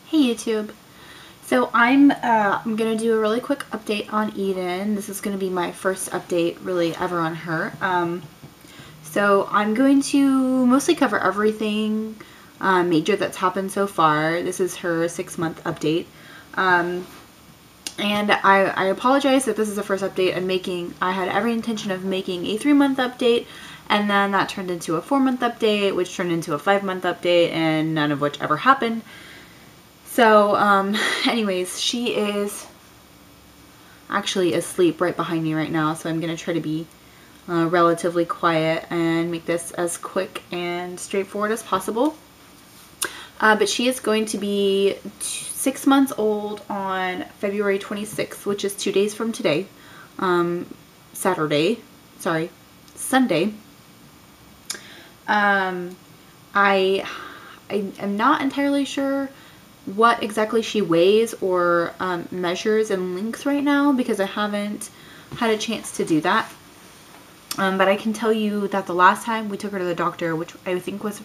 Hey YouTube. So I'm gonna do a really quick update on Eden. This is gonna be my first update really ever on her. So I'm going to mostly cover everything major that's happened so far. This is her 6-month update. And I apologize that this is the first update I'm making. I had every intention of making a 3-month update, and then that turned into a 4-month update, which turned into a 5-month update, and none of which ever happened. So, anyways, she is actually asleep right behind me right now, so I'm going to try to be relatively quiet and make this as quick and straightforward as possible. But she is going to be 6 months old on February 26th, which is 2 days from today. Sunday. I am not entirely sure what exactly she weighs or measures in length right now because I haven't had a chance to do that. But I can tell you that the last time we took her to the doctor, which I think was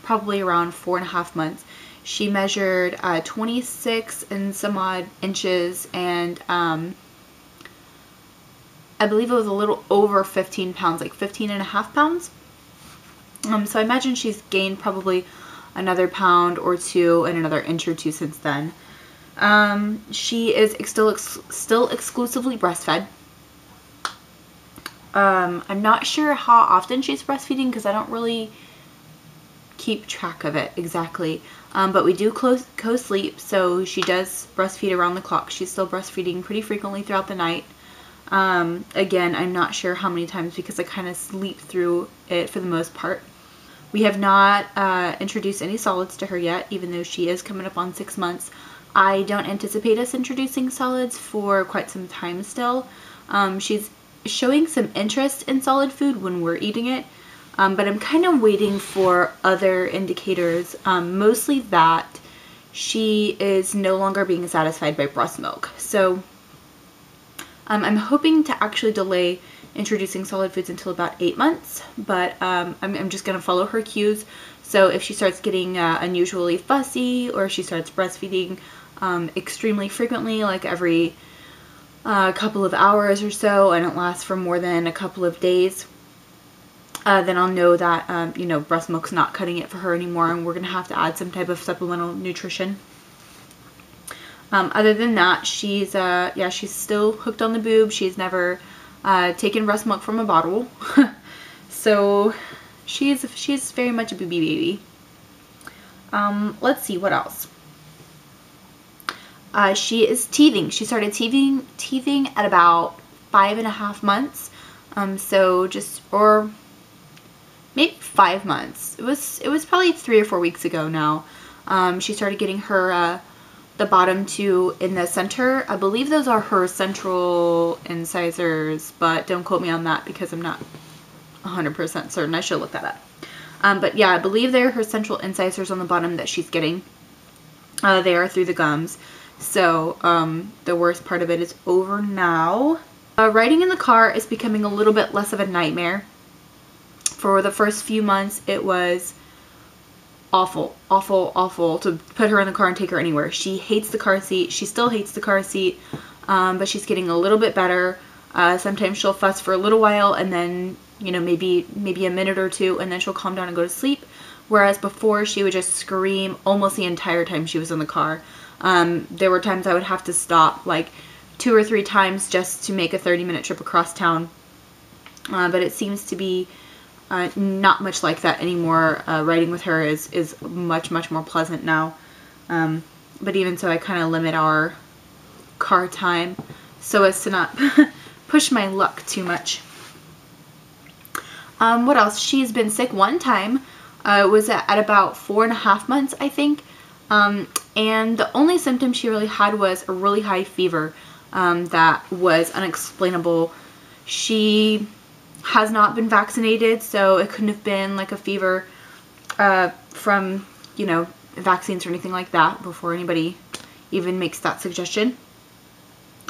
probably around 4.5 months, she measured 26 and some odd inches, and I believe it was a little over 15 pounds, like 15.5 pounds. So I imagine she's gained probably another pound or two and another inch or two since then. She is still exclusively breastfed. I'm not sure how often she's breastfeeding because I don't really keep track of it exactly. But we do co-sleep, so she does breastfeed around the clock. She's still breastfeeding pretty frequently throughout the night. Again, I'm not sure how many times because I kind of sleep through it for the most part. We have not introduced any solids to her yet, even though she is coming up on 6 months. I don't anticipate us introducing solids for quite some time still. She's showing some interest in solid food when we're eating it, but I'm kind of waiting for other indicators, mostly that she is no longer being satisfied by breast milk. So I'm hoping to actually delay introducing solid foods until about 8 months, but I'm just going to follow her cues. So if she starts getting unusually fussy, or she starts breastfeeding extremely frequently, like every couple of hours or so, and it lasts for more than a couple of days, then I'll know that, you know, breast milk's not cutting it for her anymore, and we're going to have to add some type of supplemental nutrition. Other than that, she's still hooked on the boob. She's never taken breast milk from a bottle. So she's very much a booby baby. Let's see what else. She is teething. She started teething at about 5.5 months. So or maybe 5 months. It was probably 3 or 4 weeks ago now. She started getting her the bottom two in the center. I believe those are her central incisors, but don't quote me on that because I'm not 100% certain. I should look that up. But yeah, I believe they're her central incisors on the bottom that she's getting. They are through the gums. So the worst part of it is over now. Riding in the car is becoming a little bit less of a nightmare. For the first few months, it was awful to put her in the car and take her anywhere. She hates the car seat. She still hates the car seat, but she's getting a little bit better. Sometimes she'll fuss for a little while, and then, you know, maybe a minute or two, and then she'll calm down and go to sleep. Whereas before, she would just scream almost the entire time she was in the car. There were times I would have to stop like 2 or 3 times just to make a 30-minute trip across town. But it seems to be not much like that anymore. Riding with her is much more pleasant now. But even so, I kind of limit our car time so as to not push my luck too much. What else? She's been sick one time. It was at about 4.5 months, I think. And the only symptom she really had was a really high fever that was unexplainable. She has not been vaccinated, so it couldn't have been like a fever from, you know, vaccines or anything like that before anybody even makes that suggestion.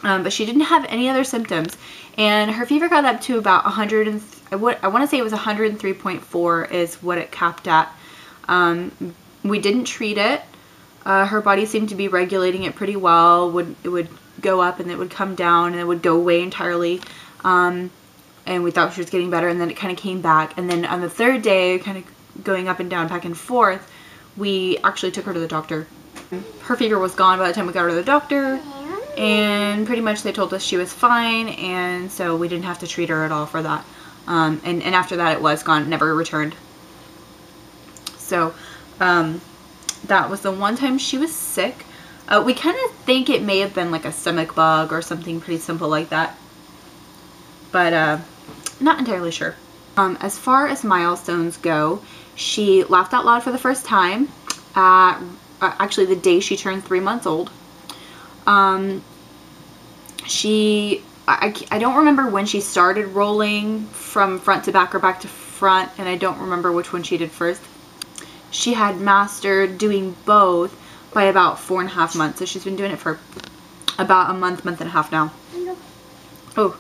But she didn't have any other symptoms, and her fever got up to about 100 I want to say it was 103.4 is what it capped at. We didn't treat it. Her body seemed to be regulating it pretty well. It would go up and it would come down and it would go away entirely. And we thought she was getting better, and then it kind of came back. And then on the third day, kind of going up and down, back and forth, we actually took her to the doctor. Her fever was gone by the time we got her to the doctor, and pretty much they told us she was fine, and so we didn't have to treat her at all for that. And after that, it was gone, never returned. So that was the one time she was sick. We kind of think it may have been like a stomach bug or something pretty simple like that, but not entirely sure. As far as milestones go, she laughed out loud for the first time at actually the day she turned 3 months old. I don't remember when she started rolling from front to back or back to front, and I don't remember which one she did first. She had mastered doing both by about 4.5 months, so she's been doing it for about a month and a half now. Oh,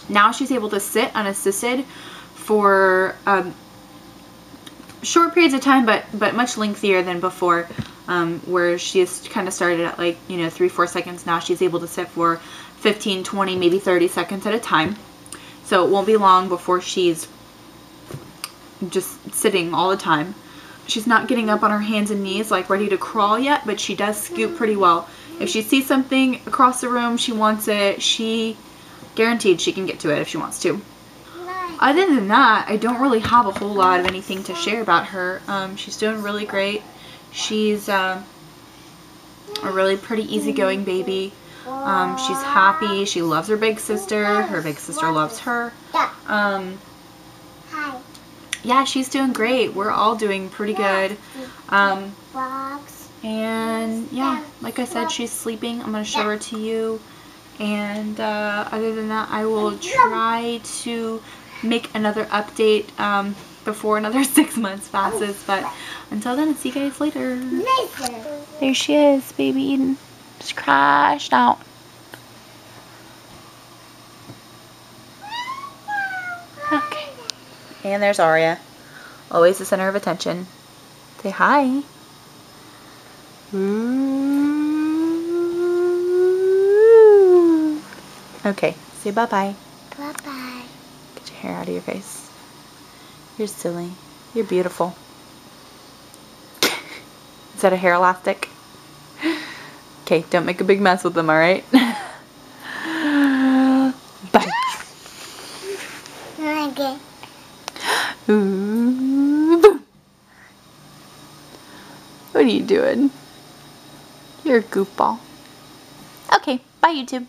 now she's able to sit unassisted for short periods of time, but much lengthier than before, where she just kind of started at like, 3-4 seconds. Now she's able to sit for 15, 20, maybe 30 seconds at a time. So it won't be long before she's just sitting all the time. She's not getting up on her hands and knees like ready to crawl yet, but she does scoot pretty well. If she sees something across the room, she wants it, she guaranteed she can get to it if she wants to. Other than that, I don't really have a whole lot of anything to share about her. She's doing really great. She's a really pretty easygoing baby. She's happy. She loves her big sister. Her big sister loves her. Yeah, she's doing great. We're all doing pretty good. And yeah, like I said, she's sleeping. I'm going to show her to you. And other than that, I will try to make another update before another 6 months passes. But until then, I'll see you guys later. There she is, baby Eden. Just crashed out. Okay. And there's Aria. Always the center of attention. Say hi. Okay, say bye-bye. Bye-bye. Get your hair out of your face. You're silly. You're beautiful. Is that a hair elastic? Okay, don't make a big mess with them, alright? Bye. Okay. Ooh. What are you doing? You're a goofball. Okay, bye YouTube.